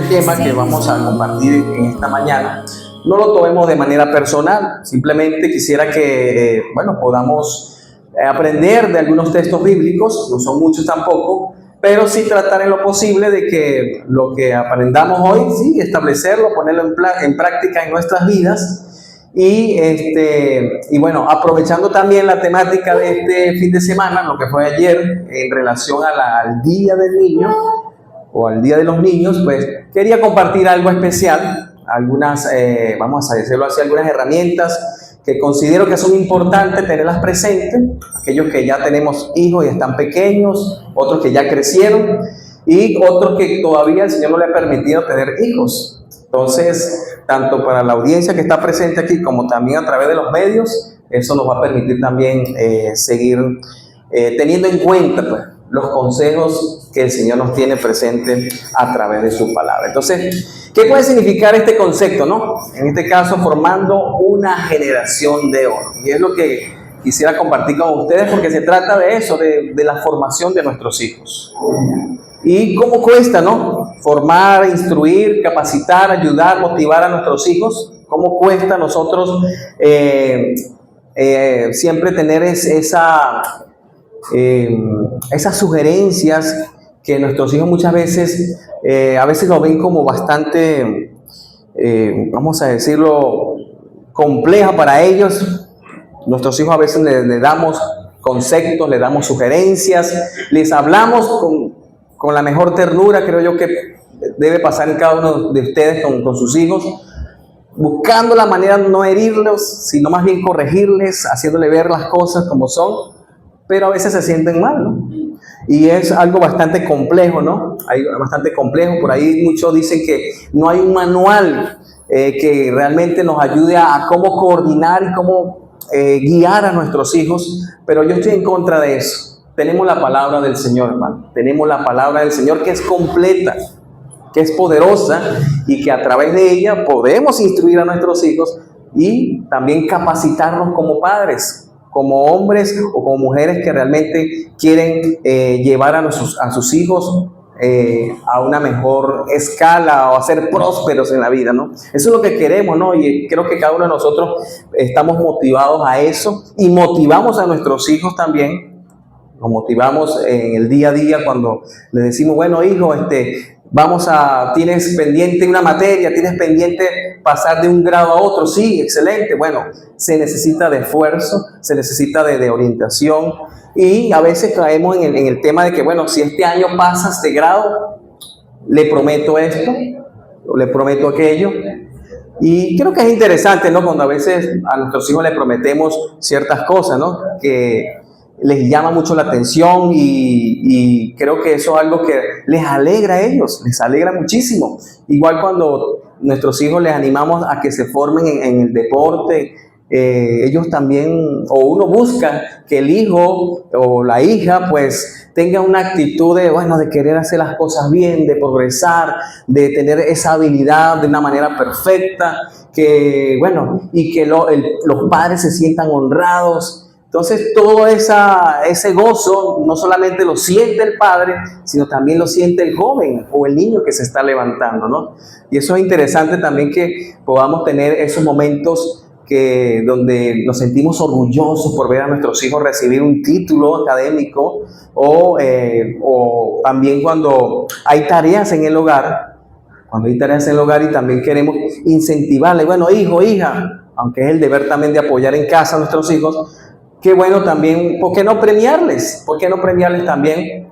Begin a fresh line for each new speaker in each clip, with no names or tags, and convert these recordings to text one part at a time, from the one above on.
este tema que vamos a compartir en esta mañana no lo tomemos de manera personal. Simplemente quisiera que, podamos aprender de algunos textos bíblicos, no son muchos tampoco, pero sí tratar en lo posible de que lo que aprendamos hoy, sí, establecerlo, ponerlo en práctica en nuestras vidas. Y bueno, aprovechando también la temática de este fin de semana, lo que fue ayer en relación al Día del Niño o al Día de los Niños, pues quería compartir algo especial, algunas, vamos a decirlo así, algunas herramientas que considero que son importantes tenerlas presentes, aquellos que ya tenemos hijos y están pequeños, otros que ya crecieron y otros que todavía el Señor no le ha permitido tener hijos. Entonces, tanto para la audiencia que está presente aquí como también a través de los medios, eso nos va a permitir también seguir teniendo en cuenta pues, los consejos que el Señor nos tiene presente a través de su palabra. Entonces, ¿qué puede significar este concepto, no? En este caso, formando una generación de oro. Y es lo que quisiera compartir con ustedes porque se trata de eso, de la formación de nuestros hijos. ¿Y cómo cuesta, no? Formar, instruir, capacitar, ayudar, motivar a nuestros hijos. ¿Cómo cuesta a nosotros siempre tener esas sugerencias que nuestros hijos muchas veces, a veces lo ven como bastante, vamos a decirlo, compleja para ellos? Nuestros hijos a veces le damos conceptos, le damos sugerencias, les hablamos con la mejor ternura, creo yo que debe pasar en cada uno de ustedes con sus hijos, buscando la manera de no herirlos, sino más bien corregirles, haciéndole ver las cosas como son, pero a veces se sienten mal, ¿no? Y es algo bastante complejo, ¿no? Bastante complejo, por ahí muchos dicen que no hay un manual que realmente nos ayude a cómo coordinar y cómo guiar a nuestros hijos, pero yo estoy en contra de eso. Tenemos la palabra del Señor, hermano. Tenemos la palabra del Señor que es completa, que es poderosa y que a través de ella podemos instruir a nuestros hijos y también capacitarnos como padres, como hombres o como mujeres que realmente quieren llevar a sus hijos a una mejor escala o a ser prósperos en la vida, ¿no? Eso es lo que queremos, ¿no? Y creo que cada uno de nosotros estamos motivados a eso y motivamos a nuestros hijos también. Nos motivamos en el día a día cuando le decimos, bueno, hijo, tienes pendiente una materia, tienes pendiente pasar de un grado a otro. Sí, excelente. Bueno, se necesita de esfuerzo, se necesita de orientación y a veces caemos en el tema de que, bueno, si este año pasas de grado, le prometo esto, le prometo aquello. Y creo que es interesante, ¿no? Cuando a veces a nuestros hijos les prometemos ciertas cosas, ¿no? Que les llama mucho la atención y creo que eso es algo que les alegra a ellos, les alegra muchísimo. Igual cuando nuestros hijos les animamos a que se formen en el deporte, ellos también, o uno busca que el hijo o la hija pues tenga una actitud de querer hacer las cosas bien, de progresar, de tener esa habilidad de una manera perfecta, y que los padres se sientan honrados. Entonces todo ese gozo no solamente lo siente el padre, sino también lo siente el joven o el niño que se está levantando, ¿no? Y eso es interesante también que podamos tener esos momentos donde nos sentimos orgullosos por ver a nuestros hijos recibir un título académico o también cuando hay tareas en el hogar, y también queremos incentivarle, bueno, hijo, hija, aunque es el deber también de apoyar en casa a nuestros hijos. Qué bueno también, ¿por qué no premiarles? ¿Por qué no premiarles también?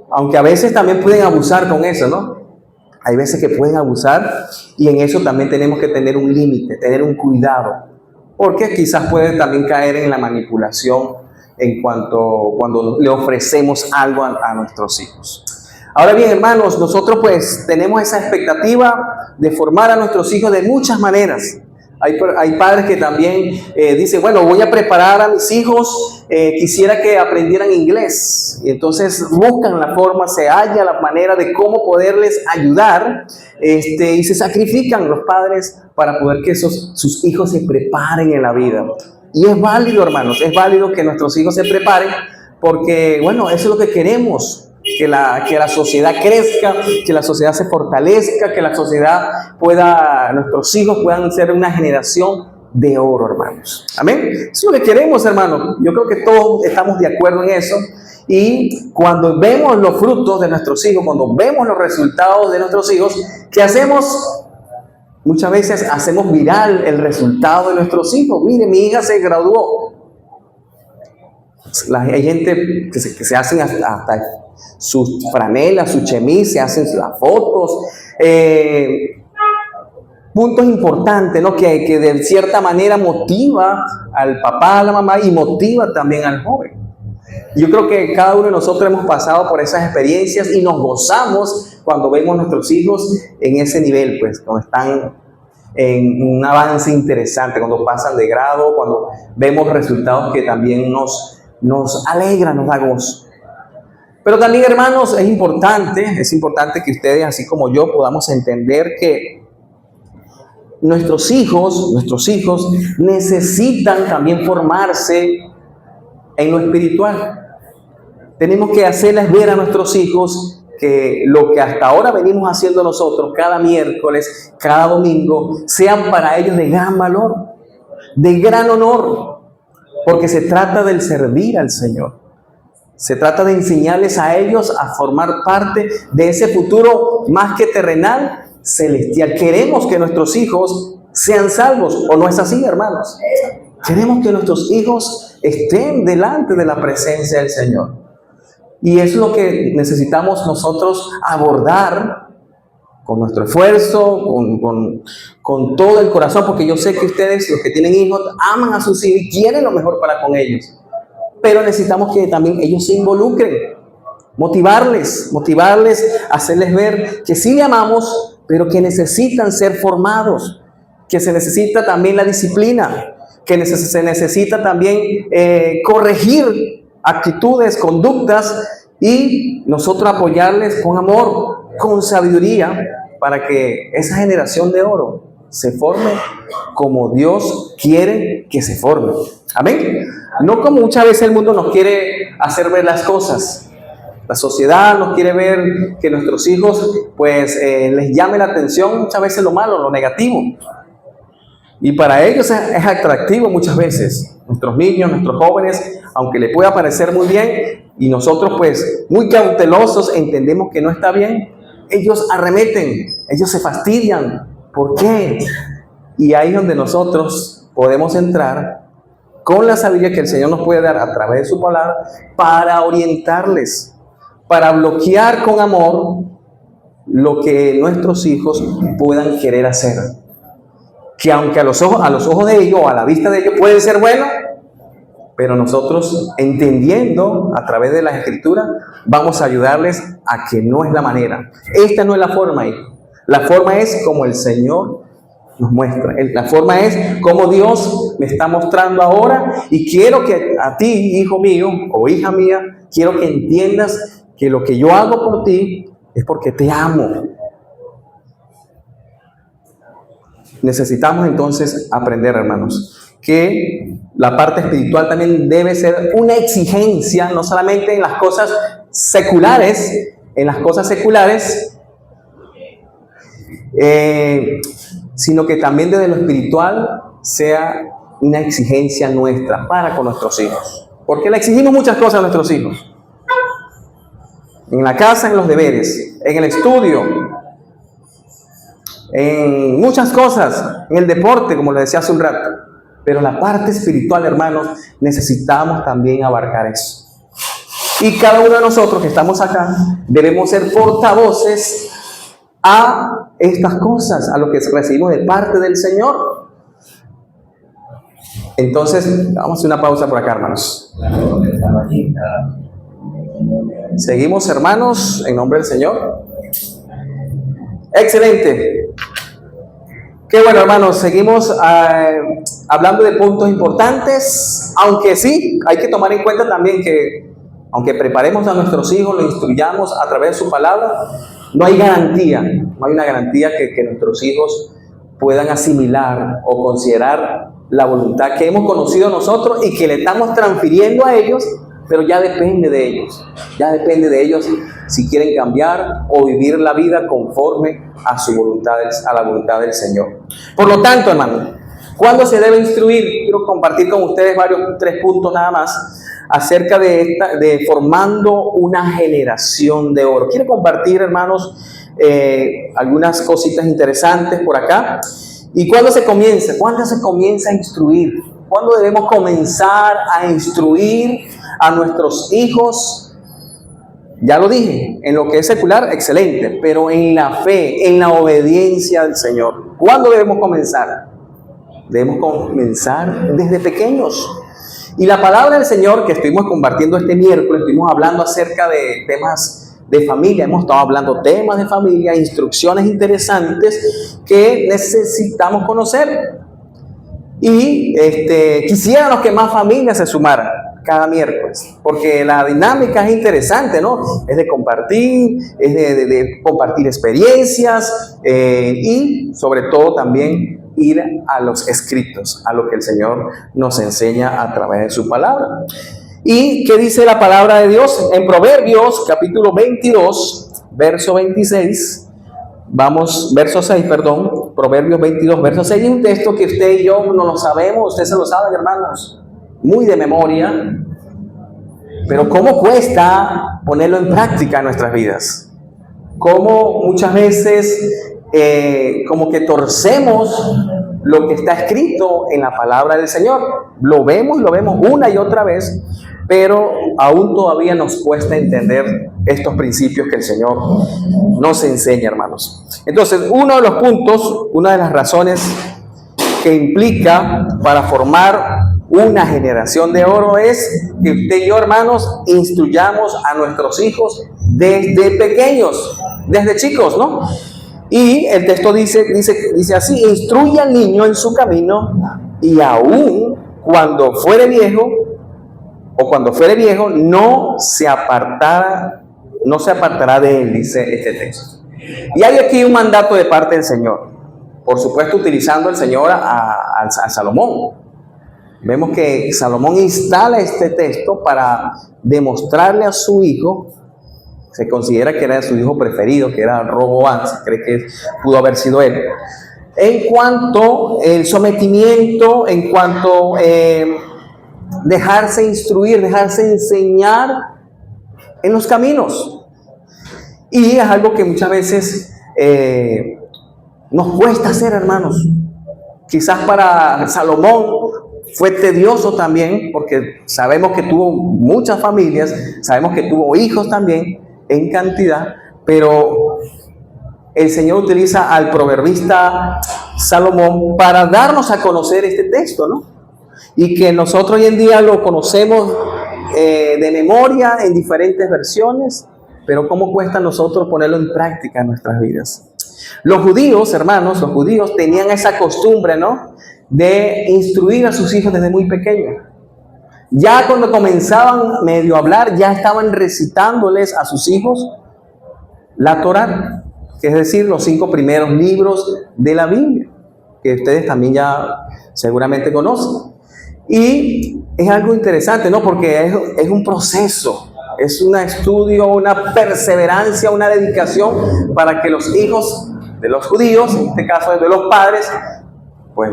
Aunque a veces también pueden abusar con eso, ¿no? Hay veces que pueden abusar y en eso también tenemos que tener un límite, tener un cuidado. Porque quizás puede también caer en la manipulación cuando le ofrecemos algo a nuestros hijos. Ahora bien, hermanos, nosotros pues tenemos esa expectativa de formar a nuestros hijos de muchas maneras. Hay padres que también dicen, bueno, voy a preparar a mis hijos, quisiera que aprendieran inglés. Y entonces buscan la forma, se halla la manera de cómo poderles ayudar, y se sacrifican los padres para poder que sus hijos se preparen en la vida. Y es válido, hermanos, es válido que nuestros hijos se preparen porque, bueno, eso es lo que queremos. que la sociedad crezca, que la sociedad se fortalezca, que la sociedad nuestros hijos puedan ser una generación de oro, hermanos. Amén. Eso es lo que queremos, hermanos. Yo creo que todos estamos de acuerdo en eso. Y cuando vemos los frutos de nuestros hijos, cuando vemos los resultados de nuestros hijos, ¿qué hacemos? Muchas veces hacemos viral el resultado de nuestros hijos. Mire, mi hija se graduó. Hay gente que se hacen hasta sus franelas, sus chemis, se hacen las fotos. Puntos importantes, ¿no? Que de cierta manera motiva al papá, a la mamá y motiva también al joven. Yo creo que cada uno de nosotros hemos pasado por esas experiencias y nos gozamos cuando vemos a nuestros hijos en ese nivel, pues, cuando están en un avance interesante, cuando pasan de grado, cuando vemos resultados que también nos alegra, nos da gozo. Pero también, hermanos, es importante que ustedes, así como yo, podamos entender que nuestros hijos necesitan también formarse en lo espiritual. Tenemos que hacerles ver a nuestros hijos que lo que hasta ahora venimos haciendo nosotros cada miércoles, cada domingo, sean para ellos de gran valor, de gran honor, porque se trata del servir al Señor. Se trata de enseñarles a ellos a formar parte de ese futuro más que terrenal, celestial. Queremos que nuestros hijos sean salvos, ¿o no es así, hermanos? Queremos que nuestros hijos estén delante de la presencia del Señor. Y es lo que necesitamos nosotros abordar con nuestro esfuerzo, con todo el corazón, porque yo sé que ustedes, los que tienen hijos, aman a sus hijos y quieren lo mejor para con ellos. Pero necesitamos que también ellos se involucren, motivarles, hacerles ver que sí le amamos, pero que necesitan ser formados, que se necesita también la disciplina, que se necesita también corregir actitudes, conductas, y nosotros apoyarles con amor, con sabiduría, para que esa generación de oro se forme como Dios quiere que se forme. Amén. No como muchas veces el mundo nos quiere hacer ver las cosas. La sociedad nos quiere ver que nuestros hijos pues les llame la atención muchas veces lo malo, lo negativo. Y para ellos es atractivo muchas veces. Nuestros niños, nuestros jóvenes, aunque le pueda parecer muy bien, y nosotros pues muy cautelosos entendemos que no está bien, ellos arremeten, ellos se fastidian. ¿Por qué? Y ahí es donde nosotros podemos entrar con la sabiduría que el Señor nos puede dar a través de su palabra para orientarles, para bloquear con amor lo que nuestros hijos puedan querer hacer. Que aunque a los ojos de ellos o a la vista de ellos puede ser bueno, pero nosotros, entendiendo a través de las Escrituras, vamos a ayudarles a que no es la manera. Esta no es la forma, hijo. La forma es como el Señor nos muestra. La forma es como Dios me está mostrando ahora, y quiero que a ti, hijo mío o hija mía, quiero que entiendas que lo que yo hago por ti es porque te amo. Necesitamos entonces aprender, hermanos, que la parte espiritual también debe ser una exigencia, no solamente en las cosas seculares, sino que también desde lo espiritual sea una exigencia nuestra para con nuestros hijos. Porque le exigimos muchas cosas a nuestros hijos. En la casa, en los deberes, en el estudio, en muchas cosas, en el deporte, como les decía hace un rato. Pero la parte espiritual, hermanos, necesitamos también abarcar eso. Y cada uno de nosotros que estamos acá debemos ser portavoces a estas cosas, a lo que recibimos de parte del Señor. Entonces, vamos a hacer una pausa por acá, hermanos. Seguimos, hermanos, en nombre del Señor. Excelente. Qué bueno, hermanos, seguimos hablando de puntos importantes, aunque sí, hay que tomar en cuenta también que, aunque preparemos a nuestros hijos, los instruyamos a través de su palabra, no hay una garantía que nuestros hijos puedan asimilar o considerar la voluntad que hemos conocido nosotros y que le estamos transfiriendo a ellos pero ya depende de ellos. Ya depende de ellos si quieren cambiar o vivir la vida conforme a su voluntad, a la voluntad del Señor. Por lo tanto, hermano, ¿cuándo se debe instruir? Quiero compartir con ustedes tres puntos nada más acerca de formando una generación de oro. Quiero compartir, hermanos, algunas cositas interesantes por acá. ¿Y cuándo se comienza? ¿Cuándo se comienza a instruir? ¿Cuándo debemos comenzar a instruir a nuestros hijos? Ya lo dije, en lo que es secular, excelente, pero en la fe, en la obediencia al Señor. ¿Cuándo debemos comenzar? Debemos comenzar desde pequeños. Y la palabra del Señor que estuvimos compartiendo este miércoles, estuvimos hablando acerca de temas de familia, hemos estado hablando temas de familia, instrucciones interesantes que necesitamos conocer. Y quisiéramos que más familias se sumaran cada miércoles, porque la dinámica es interesante, ¿no? Es de compartir, es de compartir experiencias y sobre todo también ir a los escritos, a lo que el Señor nos enseña a través de su palabra. ¿Y qué dice la palabra de Dios? En Proverbios capítulo 22, verso 26, verso 6, Proverbios 22, verso 6, un texto que usted y yo no lo sabemos, ustedes se lo saben, hermanos, muy de memoria, pero cómo cuesta ponerlo en práctica en nuestras vidas. Cómo muchas veces como que torcemos lo que está escrito en la palabra del Señor. Lo vemos una y otra vez, pero aún todavía nos cuesta entender estos principios que el Señor nos enseña, hermanos. Entonces, uno de los puntos, una de las razones que implica para formar una generación de oro es que usted y yo, hermanos, instruyamos a nuestros hijos desde pequeños, desde chicos, ¿no? Y el texto dice así: instruye al niño en su camino, y aún cuando fuere viejo no se apartará de él, dice este texto. Y hay aquí un mandato de parte del Señor, por supuesto utilizando el Señor a Salomón. Vemos que Salomón instala este texto para demostrarle a su hijo, se considera que era su hijo preferido, que era Roboam, se cree que pudo haber sido él, en cuanto el sometimiento, en cuanto dejarse instruir, dejarse enseñar en los caminos. Y es algo que muchas veces nos cuesta hacer, hermanos. Quizás para Salomón fue tedioso también, porque sabemos que tuvo muchas familias, sabemos que tuvo hijos también en cantidad, pero el Señor utiliza al proverbista Salomón para darnos a conocer este texto, ¿no? Y que nosotros hoy en día lo conocemos de memoria en diferentes versiones, pero cómo cuesta a nosotros ponerlo en práctica en nuestras vidas. Los judíos, hermanos, tenían esa costumbre, ¿no?, de instruir a sus hijos desde muy pequeños. Ya cuando comenzaban medio a hablar, ya estaban recitándoles a sus hijos la Torá, que es decir, los 5 primeros libros de la Biblia, que ustedes también ya seguramente conocen. Y es algo interesante, ¿no?, porque es un proceso, es un estudio, una perseverancia, una dedicación para que los hijos de los judíos, en este caso de los padres, pues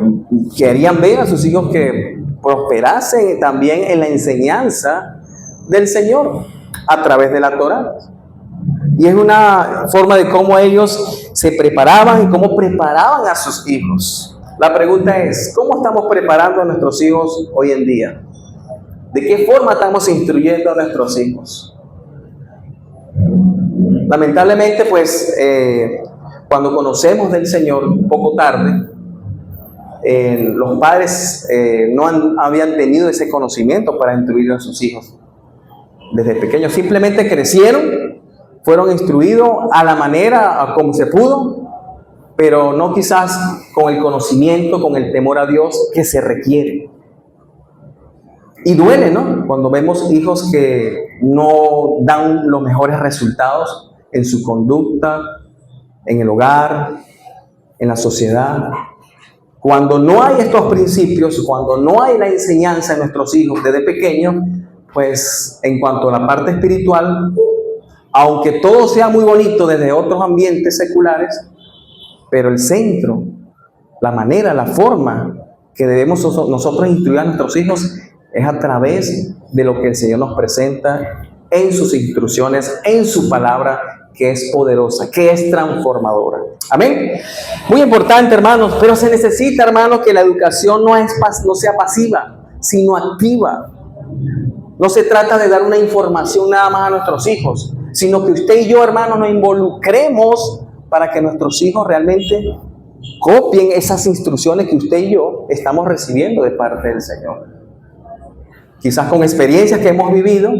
querían ver a sus hijos que prosperasen también en la enseñanza del Señor a través de la Torá. Y es una forma de cómo ellos se preparaban y cómo preparaban a sus hijos. La pregunta es, ¿cómo estamos preparando a nuestros hijos hoy en día? ¿De qué forma estamos instruyendo a nuestros hijos? Lamentablemente, pues, cuando conocemos del Señor poco tarde, los padres no habían tenido ese conocimiento para instruir a sus hijos desde pequeños. Simplemente crecieron, fueron instruidos a la manera, como se pudo, pero no quizás con el conocimiento, con el temor a Dios que se requiere. Y duele, ¿no?, cuando vemos hijos que no dan los mejores resultados en su conducta, en el hogar, en la sociedad. Cuando no hay estos principios, cuando no hay la enseñanza de nuestros hijos desde pequeños, pues en cuanto a la parte espiritual, aunque todo sea muy bonito desde otros ambientes seculares, pero el centro, la manera, la forma que debemos nosotros instruir a nuestros hijos es a través de lo que el Señor nos presenta en sus instrucciones, en su palabra, que es poderosa, que es transformadora. Amén. Muy importante, hermanos, pero se necesita, hermanos, que la educación no sea pasiva, sino activa. No se trata de dar una información nada más a nuestros hijos, sino que usted y yo, hermanos, nos involucremos para que nuestros hijos realmente copien esas instrucciones que usted y yo estamos recibiendo de parte del Señor. Quizás con experiencias que hemos vivido,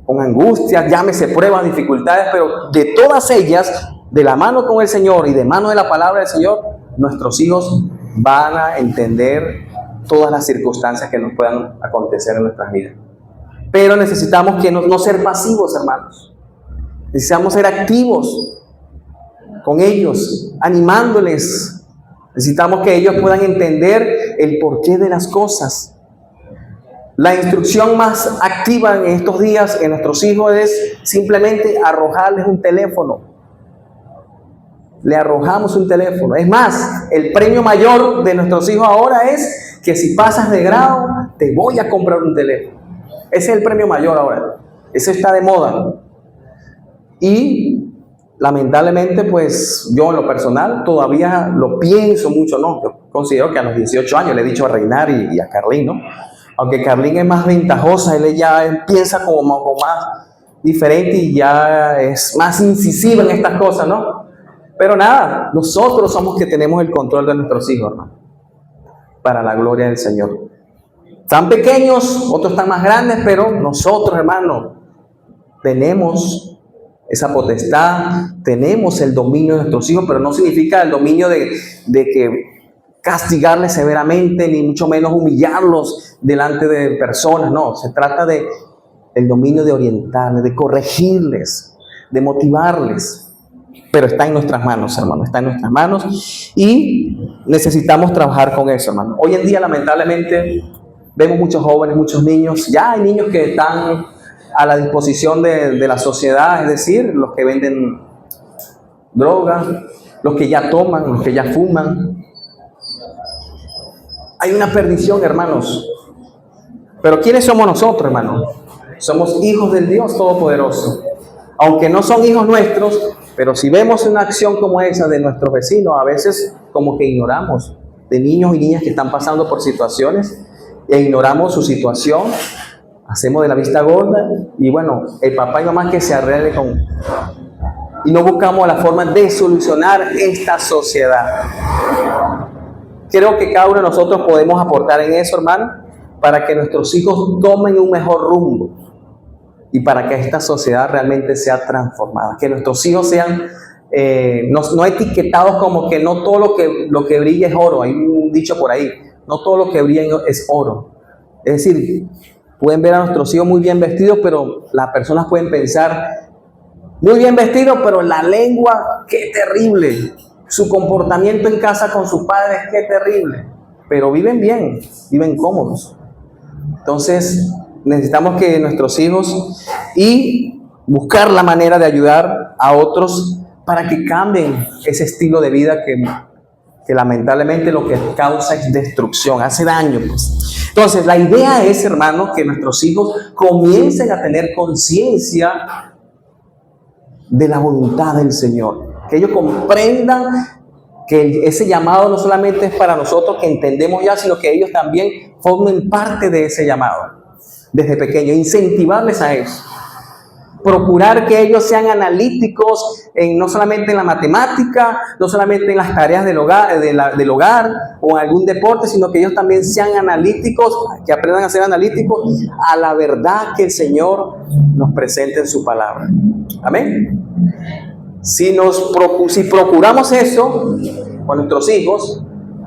con angustias, llámese pruebas, dificultades, pero de todas ellas, de la mano con el Señor y de mano de la palabra del Señor, nuestros hijos van a entender todas las circunstancias que nos puedan acontecer en nuestras vidas. Pero necesitamos que no ser pasivos, hermanos. Necesitamos ser activos con ellos, animándoles. Necesitamos que ellos puedan entender el porqué de las cosas. La instrucción más activa en estos días en nuestros hijos es simplemente arrojarles un teléfono. Le arrojamos un teléfono. Es más, el premio mayor de nuestros hijos ahora es que si pasas de grado, te voy a comprar un teléfono. Ese es el premio mayor ahora. Eso está de moda. Y lamentablemente, pues yo en lo personal todavía lo pienso mucho, ¿no? Yo considero que a los 18 años le he dicho a Reinar y a Carlín, ¿no? Aunque Carlín es más ventajosa, él ya piensa como más diferente y ya es más incisiva en estas cosas, ¿no? Pero nada, nosotros somos que tenemos el control de nuestros hijos, hermano, para la gloria del Señor. Están pequeños, otros están más grandes, pero nosotros, hermano, tenemos esa potestad, tenemos el dominio de nuestros hijos, pero no significa el dominio de que castigarles severamente, ni mucho menos humillarlos delante de personas. No, se trata del dominio de orientarles, de corregirles, de motivarles. Pero está en nuestras manos, hermano, está en nuestras manos y necesitamos trabajar con eso, hermano. Hoy en día, lamentablemente, vemos muchos jóvenes, muchos niños, ya hay niños que están a la disposición de la sociedad, es decir, los que venden droga, los que ya toman, los que ya fuman. Hay una perdición, hermanos. Pero ¿quiénes somos nosotros, hermanos? Somos hijos del Dios Todopoderoso. Aunque no son hijos nuestros, pero si vemos una acción como esa de nuestros vecinos, a veces como que ignoramos de niños y niñas que están pasando por situaciones e ignoramos su situación, hacemos de la vista gorda y bueno, el papá y mamá que se arregle con... Y no buscamos la forma de solucionar esta sociedad. Creo que cada uno de nosotros podemos aportar en eso, hermano, para que nuestros hijos tomen un mejor rumbo y para que esta sociedad realmente sea transformada. Que nuestros hijos sean no etiquetados como que no todo lo que brilla es oro. Hay un dicho por ahí, no todo lo que brilla es oro. Es decir, pueden ver a nuestros hijos muy bien vestidos, pero las personas pueden pensar, muy bien vestido, pero la lengua, qué terrible. Su comportamiento en casa con sus padres, qué terrible. Pero viven bien, viven cómodos. Entonces, necesitamos que nuestros hijos y buscar la manera de ayudar a otros para que cambien ese estilo de vida que lamentablemente lo que causa es destrucción, hace daño, pues. Entonces, la idea es, hermanos, que nuestros hijos comiencen a tener conciencia de la voluntad del Señor. Que ellos comprendan que ese llamado no solamente es para nosotros que entendemos ya, sino que ellos también formen parte de ese llamado desde pequeños. Incentivarles a eso. Procurar que ellos sean analíticos no solamente en la matemática, no solamente en las tareas del hogar o en algún deporte, sino que ellos también sean analíticos, que aprendan a ser analíticos a la verdad que el Señor nos presenta en su palabra. Amén. Si procuramos eso con nuestros hijos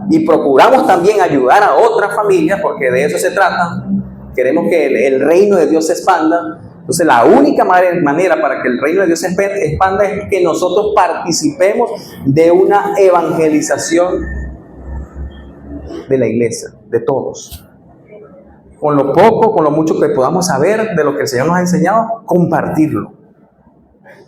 y procuramos también ayudar a otras familias, porque de eso se trata, queremos que el reino de Dios se expanda. Entonces la única manera para que el reino de Dios se expanda es que nosotros participemos de una evangelización de la iglesia, de todos. con lo poco, con lo mucho que podamos saber de lo que el Señor nos ha enseñado, compartirlo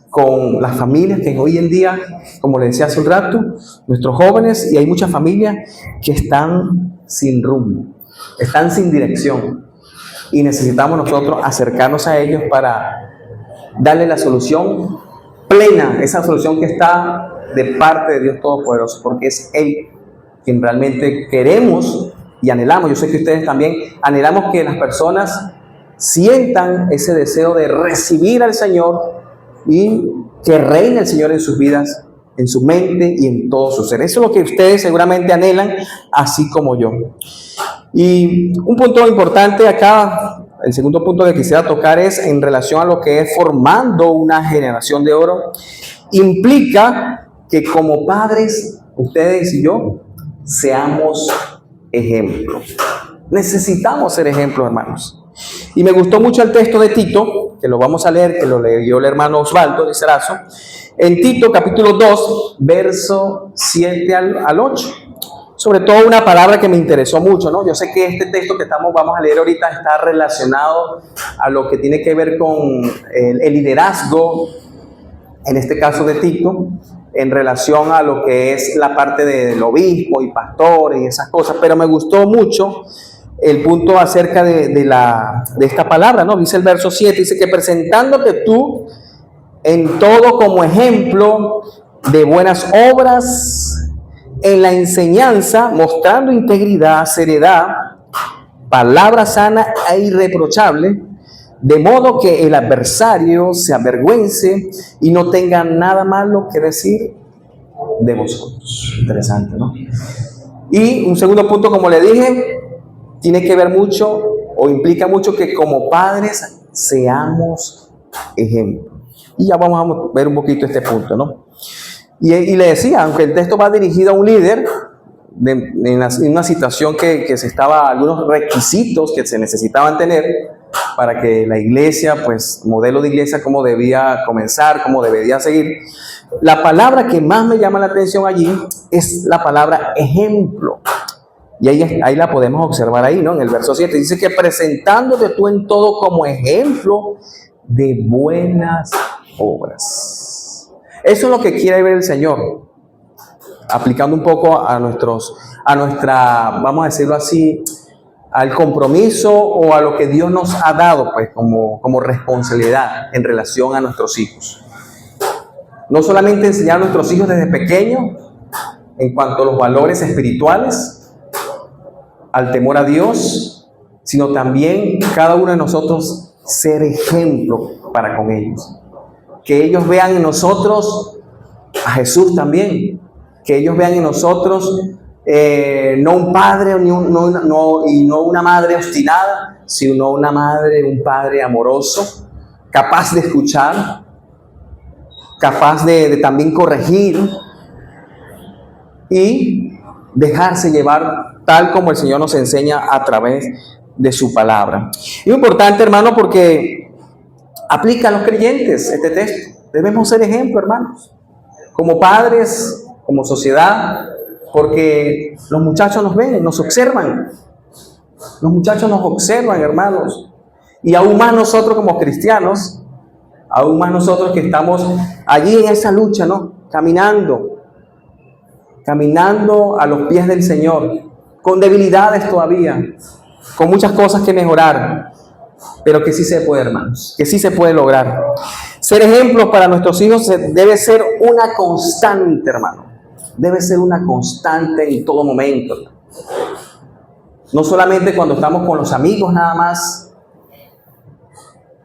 con las familias que hoy en día, como les decía hace un rato, nuestros jóvenes, y hay muchas familias que están sin rumbo, están sin dirección, y necesitamos nosotros acercarnos a ellos para darle la solución plena, esa solución que está de parte de Dios Todopoderoso, porque es Él quien realmente queremos y anhelamos. Yo sé que ustedes también anhelamos que las personas sientan ese deseo de recibir al Señor y que reine el Señor en sus vidas, en su mente y en todo su ser. Eso es lo que ustedes seguramente anhelan, así como yo. Y un punto importante acá, el segundo punto que quisiera tocar es en relación a lo que es formando una generación de oro. Implica que como padres, ustedes y yo, seamos ejemplos. Necesitamos ser ejemplos, hermanos. Y me gustó mucho el texto de Tito, que lo vamos a leer, que lo leyó el hermano Osvaldo de Cerazo, en Tito capítulo 2, verso 7 al 8. Sobre todo una palabra que me interesó mucho, ¿no? Yo sé que este texto que vamos a leer ahorita está relacionado a lo que tiene que ver con el liderazgo, en este caso de Tito, en relación a lo que es la parte del obispo y pastores y esas cosas, pero me gustó mucho el punto acerca de esta palabra, ¿no? Dice el verso 7, dice que presentándote tú en todo como ejemplo de buenas obras, en la enseñanza, mostrando integridad, seriedad, palabra sana e irreprochable, de modo que el adversario se avergüence y no tenga nada malo que decir de vosotros. Interesante, ¿no? Y un segundo punto, como le dije, tiene que ver mucho o implica mucho que como padres seamos ejemplos. Y ya vamos a ver un poquito este punto, ¿no? Y le decía, aunque el texto va dirigido a un líder, en una situación que se estaba, algunos requisitos que se necesitaban tener para que la iglesia, pues, modelo de iglesia, cómo debía comenzar, cómo debería seguir. La palabra que más me llama la atención allí es la palabra ejemplo. Y ahí la podemos observar ahí, ¿no? En el verso 7 dice que presentándote tú en todo como ejemplo de buenas obras. Eso es lo que quiere ver el Señor, aplicando un poco a nuestra, vamos a decirlo así, al compromiso o a lo que Dios nos ha dado, pues, como responsabilidad en relación a nuestros hijos. No solamente enseñar a nuestros hijos desde pequeños en cuanto a los valores espirituales, al temor a Dios, sino también cada uno de nosotros ser ejemplo para con ellos. Que ellos vean en nosotros a Jesús también. Que ellos vean en nosotros no un padre y no una madre obstinada, sino una madre, un padre amoroso, capaz de escuchar, capaz de también corregir y dejarse llevar tal como el Señor nos enseña a través de su palabra. Es importante, hermano, porque aplica a los creyentes este texto. Debemos ser ejemplo, hermanos, como padres, como sociedad, porque los muchachos nos ven, nos observan. Los muchachos nos observan, hermanos. Y aún más nosotros como cristianos, aún más nosotros que estamos allí en esa lucha, ¿no? Caminando a los pies del Señor, con debilidades todavía, con muchas cosas que mejorar, pero que sí se puede, hermanos, que sí se puede lograr. Ser ejemplos para nuestros hijos debe ser una constante, hermano. Debe ser una constante en todo momento. No solamente cuando estamos con los amigos nada más,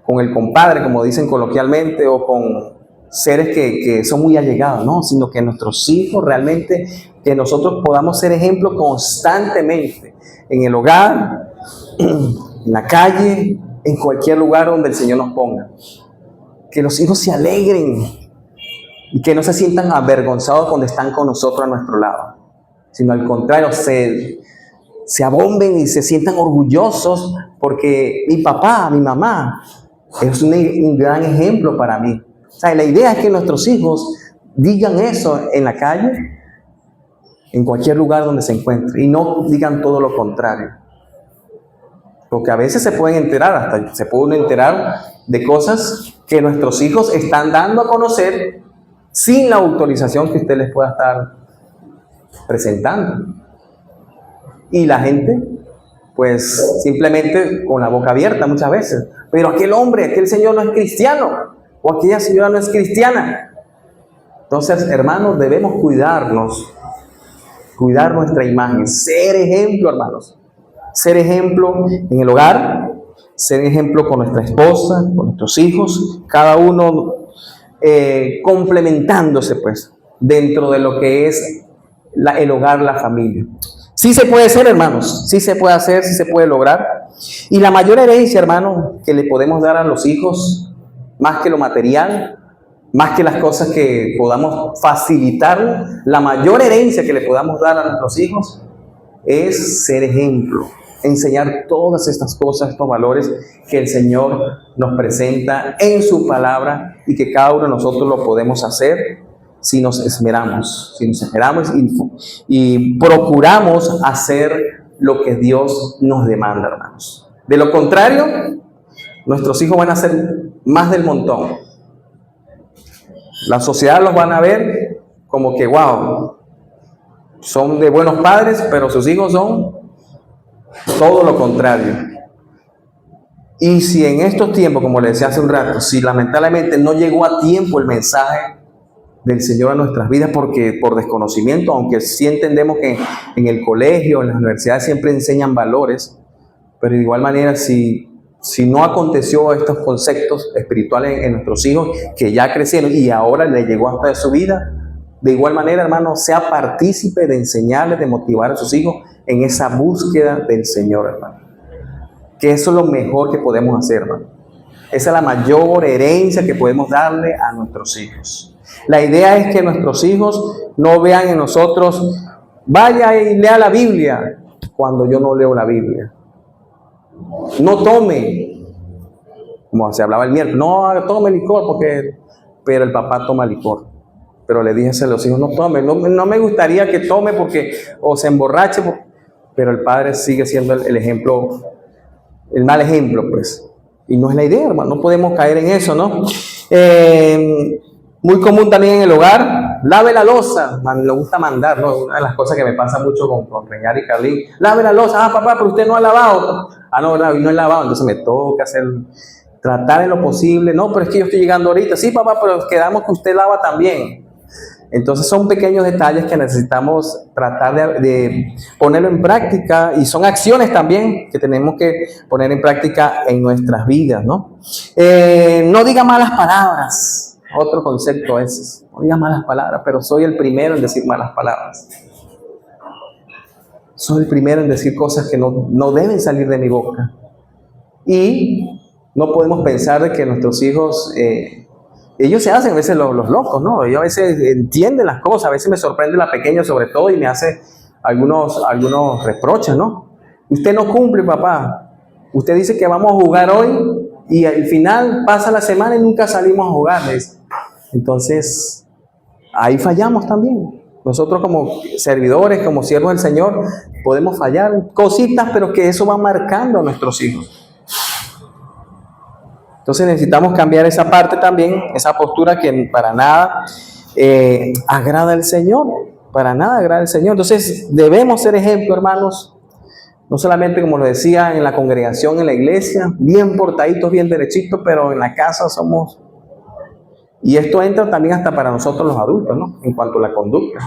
con el compadre, como dicen coloquialmente, o con seres que son muy allegados, ¿no? Sino que nuestros hijos realmente, que nosotros podamos ser ejemplos constantemente, en el hogar, en la calle, en cualquier lugar donde el Señor nos ponga. Que los hijos se alegren y que no se sientan avergonzados cuando están con nosotros a nuestro lado, sino al contrario, se abomben y se sientan orgullosos porque mi papá, mi mamá es un gran ejemplo para mí. O sea, la idea es que nuestros hijos digan eso en la calle, en cualquier lugar donde se encuentren, y no digan todo lo contrario. Porque a veces se pueden enterar, hasta se pueden enterar de cosas que nuestros hijos están dando a conocer sin la autorización que usted les pueda estar presentando. Y la gente, pues simplemente con la boca abierta muchas veces. Pero aquel hombre, aquel señor no es cristiano, o aquella señora no es cristiana. Entonces, hermanos, debemos cuidarnos, cuidar nuestra imagen, ser ejemplo, hermanos. Ser ejemplo en el hogar, ser ejemplo con nuestra esposa, con nuestros hijos, cada uno complementándose, pues, dentro de lo que es el hogar, la familia. Sí se puede ser, hermanos, sí se puede hacer, sí se puede lograr. Y la mayor herencia, hermanos, que le podemos dar a los hijos, más que lo material, más que las cosas que podamos facilitar, la mayor herencia que le podamos dar a nuestros hijos es ser ejemplo, enseñar todas estas cosas, estos valores que el Señor nos presenta en su palabra y que cada uno de nosotros lo podemos hacer si nos esmeramos y procuramos hacer lo que Dios nos demanda, hermanos. De lo contrario, nuestros hijos van a ser más del montón. La sociedad los van a ver como que, wow, son de buenos padres, pero sus hijos son todo lo contrario. Y si en estos tiempos, como les decía hace un rato, si lamentablemente no llegó a tiempo el mensaje del Señor a nuestras vidas porque por desconocimiento, aunque sí entendemos que en el colegio, en las universidades siempre enseñan valores, pero de igual manera si no aconteció estos conceptos espirituales en nuestros hijos que ya crecieron y ahora le llegó hasta de su vida, de igual manera, hermano, sea partícipe de enseñarles, de motivar a sus hijos en esa búsqueda del Señor, hermano. Que eso es lo mejor que podemos hacer, hermano. Esa es la mayor herencia que podemos darle a nuestros hijos. La idea es que nuestros hijos no vean en nosotros, vaya y lea la Biblia, cuando yo no leo la Biblia. No tome, como se hablaba el miércoles, no tome licor, pero el papá toma licor. Pero le dije a los hijos, no tome, no me gustaría que tome porque, o se emborrache, pero el padre sigue siendo el ejemplo, el mal ejemplo, pues. Y no es la idea, hermano, no podemos caer en eso, ¿no? Muy común también en el hogar, lave la loza, me gusta mandar, ¿no? Una de las cosas que me pasa mucho con Reñar y Carlín, lave la loza, papá, pero usted no ha lavado. No he lavado, entonces me toca tratar en lo posible, no, pero es que yo estoy llegando ahorita, sí, papá, pero quedamos que usted lava también. Entonces son pequeños detalles que necesitamos tratar de ponerlo en práctica y son acciones también que tenemos que poner en práctica en nuestras vidas, ¿no? No diga malas palabras, otro concepto es, no diga malas palabras, pero soy el primero en decir malas palabras. Soy el primero en decir cosas que no deben salir de mi boca. Y no podemos pensar de que nuestros hijos... ellos se hacen a veces los locos, ¿no? Ellos a veces entienden las cosas, a veces me sorprende la pequeña sobre todo y me hace algunos reproches, ¿no? Usted no cumple, papá. Usted dice que vamos a jugar hoy y al final pasa la semana y nunca salimos a jugar. Entonces, ahí fallamos también. Nosotros como servidores, como siervos del Señor, podemos fallar cositas, pero que eso va marcando a nuestros hijos. Entonces necesitamos cambiar esa parte también, esa postura que para nada agrada al Señor, para nada agrada al Señor. Entonces debemos ser ejemplo, hermanos, no solamente como lo decía en la congregación, en la iglesia, bien portaditos, bien derechitos, pero en la casa somos... Y esto entra también hasta para nosotros los adultos, ¿no? En cuanto a la conducta.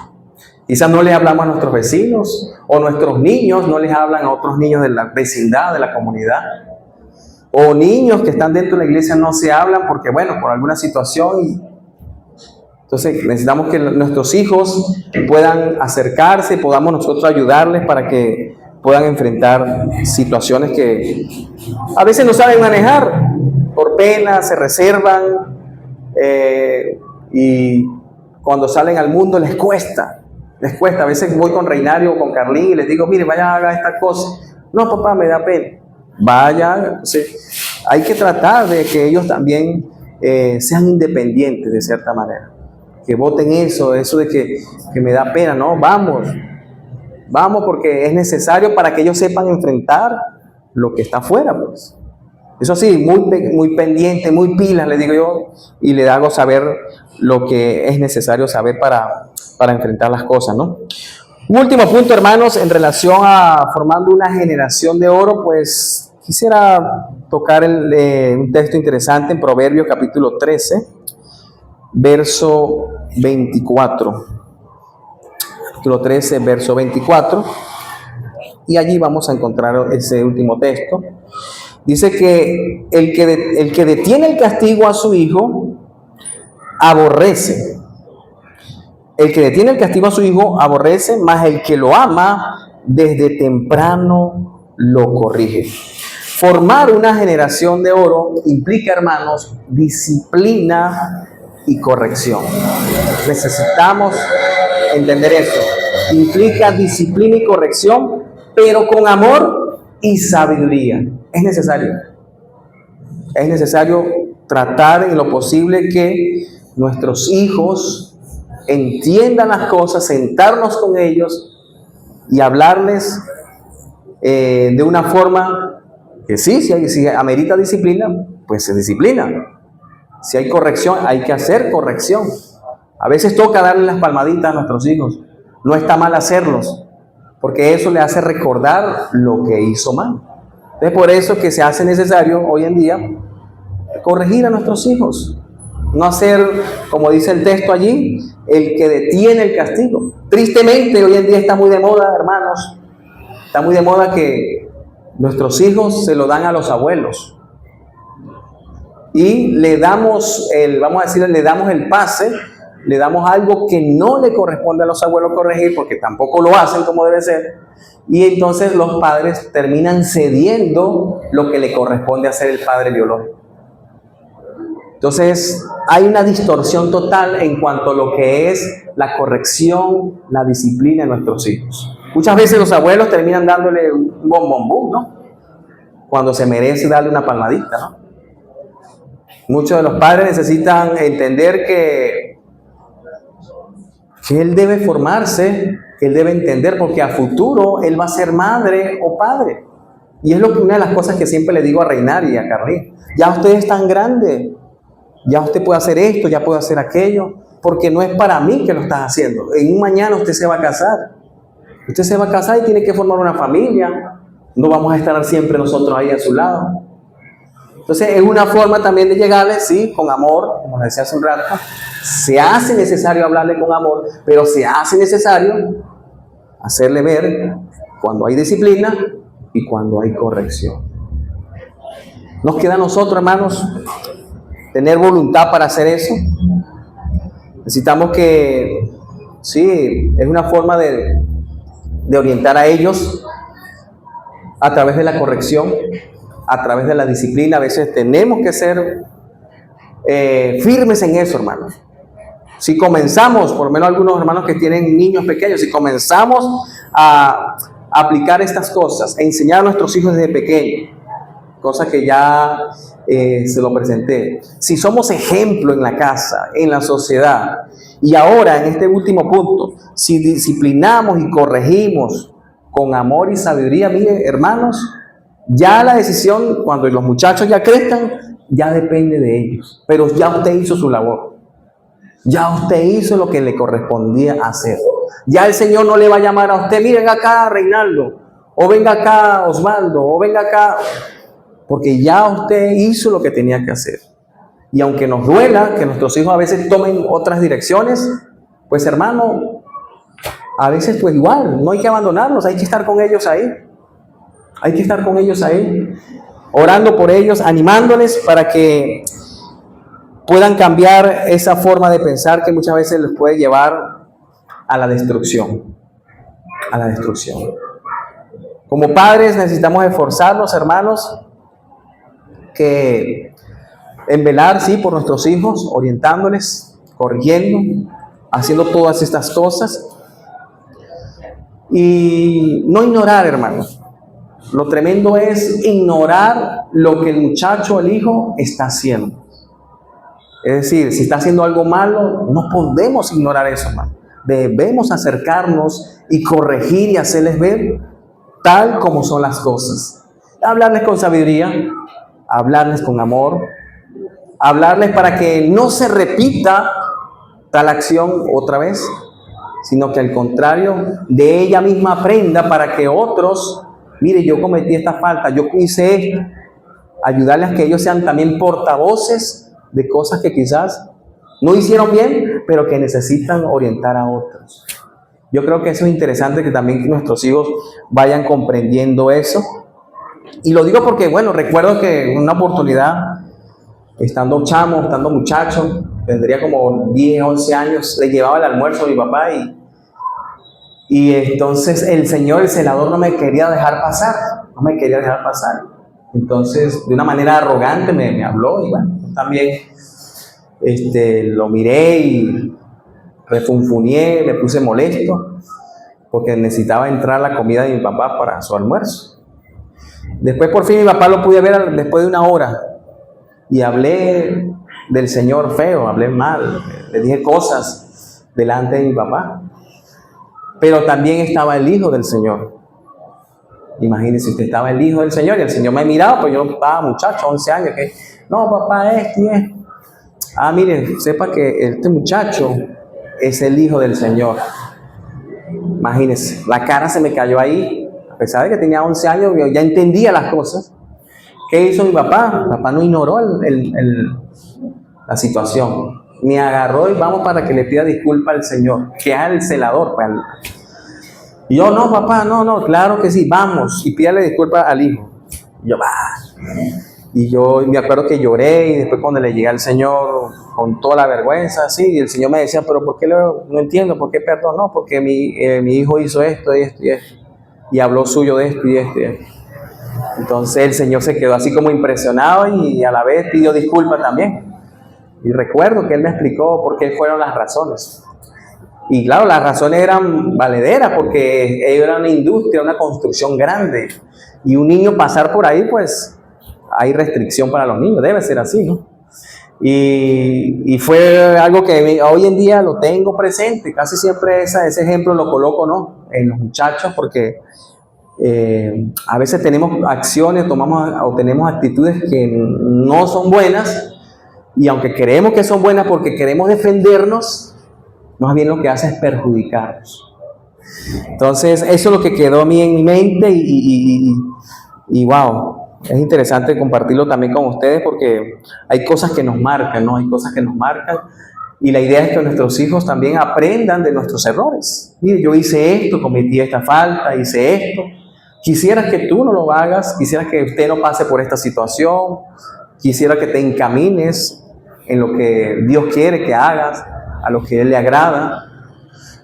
Quizás no les hablamos a nuestros vecinos, o nuestros niños no les hablan a otros niños de la vecindad, de la comunidad. O niños que están dentro de la iglesia no se hablan porque, bueno, por alguna situación. Entonces necesitamos que nuestros hijos puedan acercarse y podamos nosotros ayudarles para que puedan enfrentar situaciones que a veces no saben manejar. Por pena, se reservan y cuando salen al mundo les cuesta. A veces voy con Reinario o con Carlín y les digo, mire, vaya, haga esta cosa. No, papá, me da pena. Vaya, hay que tratar de que ellos también sean independientes de cierta manera, que voten eso de que me da pena, no, vamos porque es necesario para que ellos sepan enfrentar lo que está afuera, pues. Eso sí, muy pendiente, muy pilas, le digo yo, y le hago saber lo que es necesario saber para enfrentar las cosas, ¿no? Un último punto, hermanos, en relación a formando una generación de oro, pues quisiera tocar un texto interesante en Proverbios capítulo 13, verso 24. Capítulo 13, verso 24. Y allí vamos a encontrar ese último texto. Dice que el que detiene el castigo a su hijo, aborrece. El que detiene el castigo a su hijo, aborrece, mas el que lo ama, desde temprano lo corrige. Formar una generación de oro implica, hermanos, disciplina y corrección. Necesitamos entender eso. Implica disciplina y corrección, pero con amor y sabiduría. Es necesario. Es necesario tratar en lo posible que nuestros hijos entiendan las cosas, sentarnos con ellos y hablarles de una forma que sí, si amerita disciplina, pues se disciplina. Si hay corrección, hay que hacer corrección. A veces toca darle las palmaditas a nuestros hijos. No está mal hacerlos, porque eso le hace recordar lo que hizo mal. Es por eso que se hace necesario hoy en día corregir a nuestros hijos. No hacer, como dice el texto allí, el que detiene el castigo. Tristemente, hoy en día está muy de moda, hermanos. Está muy de moda que nuestros hijos se lo dan a los abuelos. Y le damos le damos el pase, le damos algo que no le corresponde a los abuelos corregir, porque tampoco lo hacen como debe ser. Y entonces los padres terminan cediendo lo que le corresponde hacer el padre biológico. Entonces, hay una distorsión total en cuanto a lo que es la corrección, la disciplina de nuestros hijos. Muchas veces los abuelos terminan dándole un bombombú, ¿no? Cuando se merece darle una palmadita, ¿no? Muchos de los padres necesitan entender que él debe formarse, que él debe entender, porque a futuro él va a ser madre o padre. Y es una de las cosas que siempre le digo a Reinar y a Carlín. Ya usted es tan grande, ya usted puede hacer esto, ya puede hacer aquello, porque no es para mí que lo estás haciendo. En un mañana usted se va a casar. Usted se va a casar y tiene que formar una familia. No vamos a estar siempre nosotros ahí a su lado. Entonces es una forma también de llegarle, sí, con amor, como decía hace un rato. Se hace necesario hablarle con amor, pero se hace necesario hacerle ver cuando hay disciplina y cuando hay corrección. Nos queda a nosotros, hermanos, tener voluntad para hacer eso. Necesitamos que, sí, es una forma de orientar a ellos a través de la corrección, a través de la disciplina. A veces tenemos que ser firmes en eso, hermanos. Si comenzamos, por lo menos algunos hermanos que tienen niños pequeños, si comenzamos a aplicar estas cosas, a enseñar a nuestros hijos desde pequeños, cosa que ya se lo presenté. Si somos ejemplo en la casa, en la sociedad, y ahora en este último punto, si disciplinamos y corregimos con amor y sabiduría, miren, hermanos, ya la decisión, cuando los muchachos ya crezcan, ya depende de ellos. Pero ya usted hizo su labor. Ya usted hizo lo que le correspondía hacer. Ya el Señor no le va a llamar a usted, miren acá Reinaldo, o venga acá Osvaldo, o venga acá, porque ya usted hizo lo que tenía que hacer. Y aunque nos duela que nuestros hijos a veces tomen otras direcciones, pues hermano, a veces pues igual, no hay que abandonarlos, hay que estar con ellos ahí. Hay que estar con ellos ahí, orando por ellos, animándoles para que puedan cambiar esa forma de pensar que muchas veces les puede llevar a la destrucción. A la destrucción. Como padres necesitamos esforzarnos, hermanos, que en velar, sí, por nuestros hijos, orientándoles, corrigiendo, haciendo todas estas cosas. Y no ignorar, hermanos. Lo tremendo es ignorar lo que el muchacho, el hijo, está haciendo. Es decir, si está haciendo algo malo, no podemos ignorar eso, hermano. Debemos acercarnos y corregir y hacerles ver tal como son las cosas. hablarles con sabiduría, hablarles con amor, hablarles para que no se repita tal acción otra vez, sino que al contrario, de ella misma aprenda para que otros, mire, yo cometí esta falta, yo hice esto, ayudarles a que ellos sean también portavoces de cosas que quizás no hicieron bien, pero que necesitan orientar a otros. Yo creo que eso es interesante, que también nuestros hijos vayan comprendiendo eso. Y lo digo porque, bueno, recuerdo que en una oportunidad, estando chamo, estando muchacho, tendría como 10, 11 años, le llevaba el almuerzo a mi papá y entonces el señor, el celador, no me quería dejar pasar, no me quería dejar pasar. Entonces, de una manera arrogante me habló y bueno, también lo miré y refunfuñé, me puse molesto porque necesitaba entrar la comida de mi papá para su almuerzo. Después por fin mi papá lo pude ver después de una hora y hablé del Señor feo, hablé mal, le dije cosas delante de mi papá. Pero también estaba el Hijo del Señor. Imagínense, usted estaba el Hijo del Señor y el Señor me miraba, pues yo estaba muchacho, 11 años, que no, papá, esto y esto. Ah, mire, sepa que este muchacho es el Hijo del Señor. Imagínense, la cara se me cayó ahí, a pesar de que tenía 11 años, yo ya entendía las cosas. ¿Qué hizo mi papá? Mi papá no ignoró la situación. Me agarró y vamos para que le pida disculpas al Señor, que es el celador. Pues. Y yo, no, papá, no, claro que sí, vamos, y pídale disculpas al hijo. Y yo, Y yo me acuerdo que lloré, y después cuando le llegué al Señor, con toda la vergüenza, sí, y el Señor me decía, pero ¿por qué no entiendo? ¿Por qué perdón? No, porque mi hijo hizo esto y esto y esto, y habló suyo de esto y esto y esto. Entonces el Señor se quedó así como impresionado y a la vez pidió disculpas también. Y recuerdo que Él me explicó por qué fueron las razones. Y claro, las razones eran valederas porque era una industria, una construcción grande. Y un niño pasar por ahí, pues hay restricción para los niños, debe ser así, ¿no? Y fue algo que hoy en día lo tengo presente. Casi siempre ese ejemplo lo coloco, ¿no?, en los muchachos, porque a veces tenemos acciones, tenemos actitudes que no son buenas, y aunque creemos que son buenas porque queremos defendernos, más bien lo que hace es perjudicarnos. Entonces eso es lo que quedó a mí en mi mente y wow, es interesante compartirlo también con ustedes porque hay cosas que nos marcan, ¿no? Hay cosas que nos marcan y la idea es que nuestros hijos también aprendan de nuestros errores. Mire, yo hice esto, cometí esta falta, hice esto. Quisiera que tú no lo hagas, quisiera que usted no pase por esta situación, quisiera que te encamines en lo que Dios quiere que hagas, a lo que Él le agrada.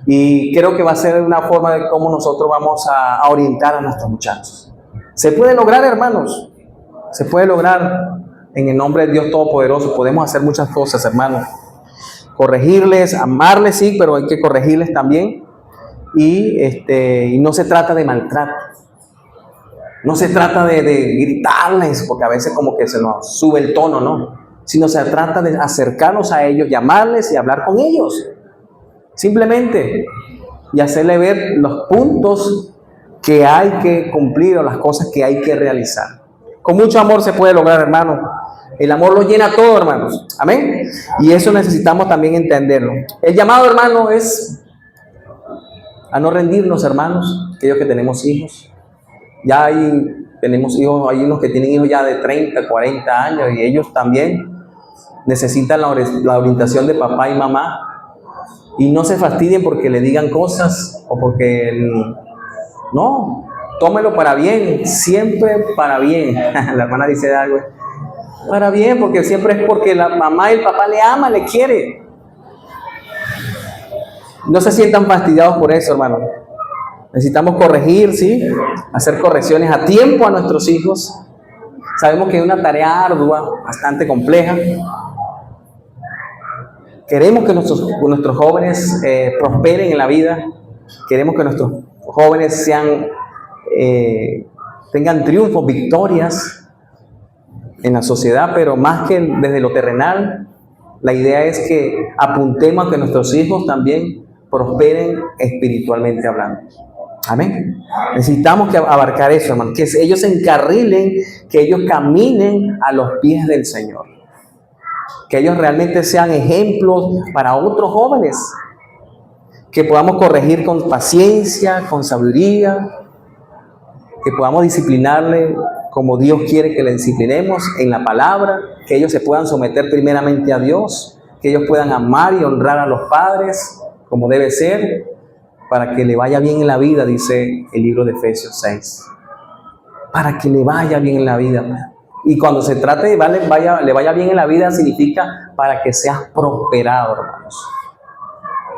Y creo que va a ser una forma de cómo nosotros vamos a orientar a nuestros muchachos. Se puede lograr, hermanos, se puede lograr en el nombre de Dios Todopoderoso. Podemos hacer muchas cosas, hermanos. Corregirles, amarles, sí, pero hay que corregirles también. Y no se trata de maltrato. No se trata de gritarles, porque a veces como que se nos sube el tono, ¿no? Sino se trata de acercarnos a ellos, llamarles y hablar con ellos. Simplemente. Y hacerle ver los puntos que hay que cumplir o las cosas que hay que realizar. Con mucho amor se puede lograr, hermano. El amor lo llena todo, hermanos. Amén. Y eso necesitamos también entenderlo. El llamado, hermano, es a no rendirnos, hermanos, aquellos que tenemos hijos. Ya tenemos hijos, hay unos que tienen hijos ya de 30, 40 años y ellos también necesitan la orientación de papá y mamá. Y no se fastidien porque le digan cosas o porque no, tómelo para bien, siempre para bien. La hermana dice algo, para bien, porque siempre es porque la mamá y el papá le ama, le quiere. No se sientan fastidiados por eso, hermano. Necesitamos corregir, ¿sí? Hacer correcciones a tiempo a nuestros hijos. Sabemos que es una tarea ardua, bastante compleja. Queremos que nuestros jóvenes prosperen en la vida. Queremos que nuestros jóvenes tengan triunfos, victorias en la sociedad, pero más que desde lo terrenal, la idea es que apuntemos a que nuestros hijos también prosperen espiritualmente hablando. Amén. Necesitamos que abarcar eso, hermano, que ellos se encarrilen, que ellos caminen a los pies del Señor, que ellos realmente sean ejemplos para otros jóvenes, que podamos corregir con paciencia, con sabiduría, que podamos disciplinarle como Dios quiere que le disciplinemos en la palabra, que ellos se puedan someter primeramente a Dios, que ellos puedan amar y honrar a los padres como debe ser, para que le vaya bien en la vida, dice el libro de Efesios 6. Para que le vaya bien en la vida. Y cuando se trate de le vaya bien en la vida, significa para que seas prosperado, hermanos.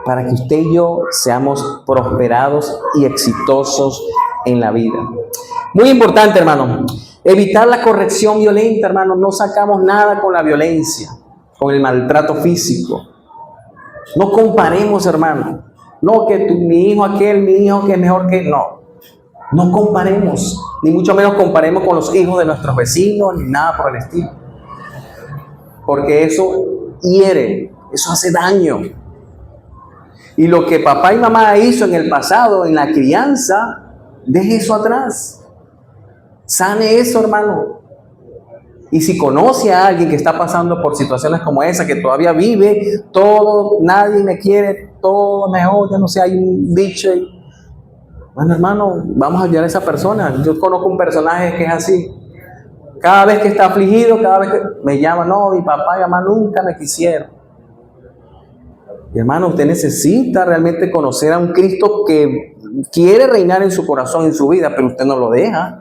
Para que usted y yo seamos prosperados y exitosos en la vida. Muy importante, hermano. Evitar la corrección violenta, hermano. No sacamos nada con la violencia, con el maltrato físico. No comparemos, hermano. No, que mi hijo aquel, mi hijo que es mejor que... No comparemos. Ni mucho menos comparemos con los hijos de nuestros vecinos, ni nada por el estilo. Porque eso hiere, eso hace daño. Y lo que papá y mamá hizo en el pasado, en la crianza, deje eso atrás. Sane eso, hermano. Y si conoce a alguien que está pasando por situaciones como esa, que todavía vive, todo, nadie me quiere, todo mejor, ya no sé, hay un dicho. Bueno, hermano, vamos a ayudar a esa persona. Yo conozco un personaje que es así. Cada vez que está afligido, cada vez que me llama, no, mi papá y mamá nunca me quisieron. Y hermano, usted necesita realmente conocer a un Cristo que quiere reinar en su corazón, en su vida, pero usted no lo deja.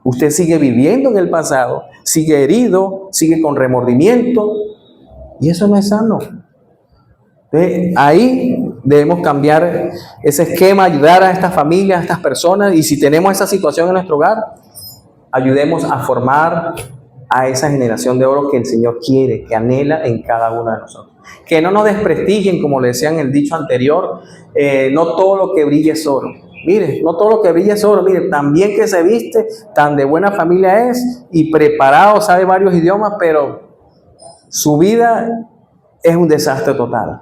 Usted sigue viviendo en el pasado, sigue herido, sigue con remordimiento, y eso no es sano. Entonces, ahí debemos cambiar ese esquema, ayudar a estas familias, a estas personas, y si tenemos esa situación en nuestro hogar, ayudemos a formar a esa generación de oro que el Señor quiere, que anhela en cada uno de nosotros. Que no nos desprestigien, como le decía en el dicho anterior, no todo lo que brilla es oro. Mire, no todo lo que brilla es oro. Mire, tan bien que se viste, tan de buena familia es y preparado, sabe varios idiomas, pero su vida es un desastre total.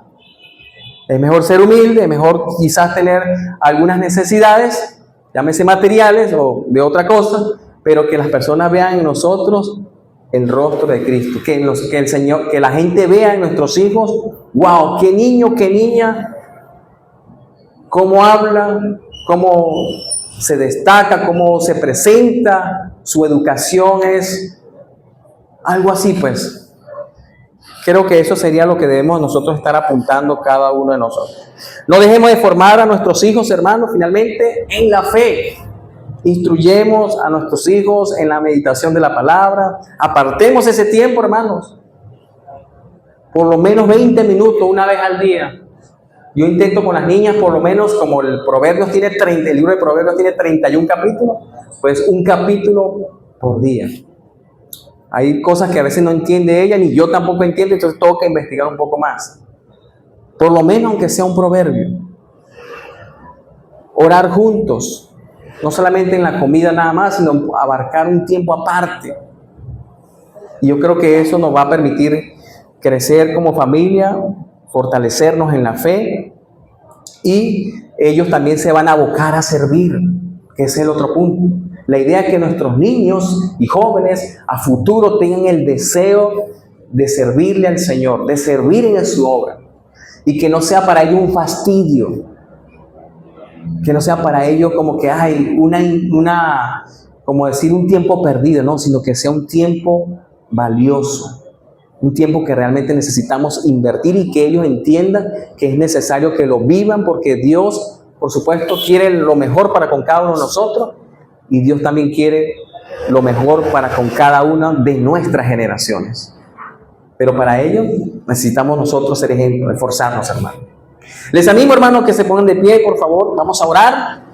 Es mejor ser humilde, es mejor quizás tener algunas necesidades, llámese materiales o de otra cosa, pero que las personas vean en nosotros el rostro de Cristo, que el Señor, que la gente vea en nuestros hijos, wow, qué niño, qué niña, cómo habla, cómo se destaca, cómo se presenta, su educación es algo así, pues. Creo que eso sería lo que debemos nosotros estar apuntando cada uno de nosotros. No dejemos de formar a nuestros hijos, hermanos, finalmente en la fe. Instruyemos a nuestros hijos en la meditación de la palabra. Apartemos ese tiempo, hermanos. Por lo menos 20 minutos una vez al día. Yo intento con las niñas, por lo menos, como el libro de Proverbios tiene 31 capítulos, pues un capítulo por día. Hay cosas que a veces no entiende ella, ni yo tampoco entiendo, entonces toca investigar un poco más. Por lo menos aunque sea un proverbio. Orar juntos, no solamente en la comida nada más, sino abarcar un tiempo aparte. Y yo creo que eso nos va a permitir crecer como familia, fortalecernos en la fe, y ellos también se van a abocar a servir, que es el otro punto. La idea es que nuestros niños y jóvenes a futuro tengan el deseo de servirle al Señor, de servir en su obra, y que no sea para ellos un fastidio, que no sea para ellos como que hay como decir un tiempo perdido, no, sino que sea un tiempo valioso, un tiempo que realmente necesitamos invertir y que ellos entiendan que es necesario que lo vivan, porque Dios, por supuesto, quiere lo mejor para con cada uno de nosotros, y Dios también quiere lo mejor para con cada una de nuestras generaciones. Pero para ello necesitamos nosotros ser ejemplo, esforzarnos, hermano. Les animo, hermanos, que se pongan de pie, por favor. Vamos a orar.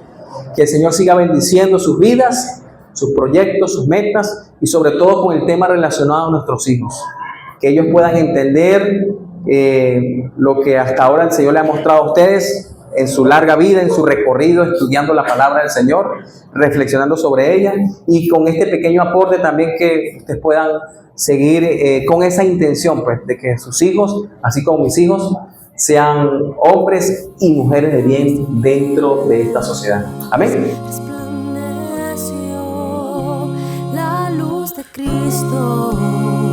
Que el Señor siga bendiciendo sus vidas, sus proyectos, sus metas, y sobre todo con el tema relacionado a nuestros hijos. Que ellos puedan entender lo que hasta ahora el Señor le ha mostrado a ustedes en su larga vida, en su recorrido, estudiando la palabra del Señor, reflexionando sobre ella, y con este pequeño aporte también que ustedes puedan seguir con esa intención, pues, de que sus hijos, así como mis hijos, sean hombres y mujeres de bien dentro de esta sociedad. Amén.
Resplandeció la luz de Cristo.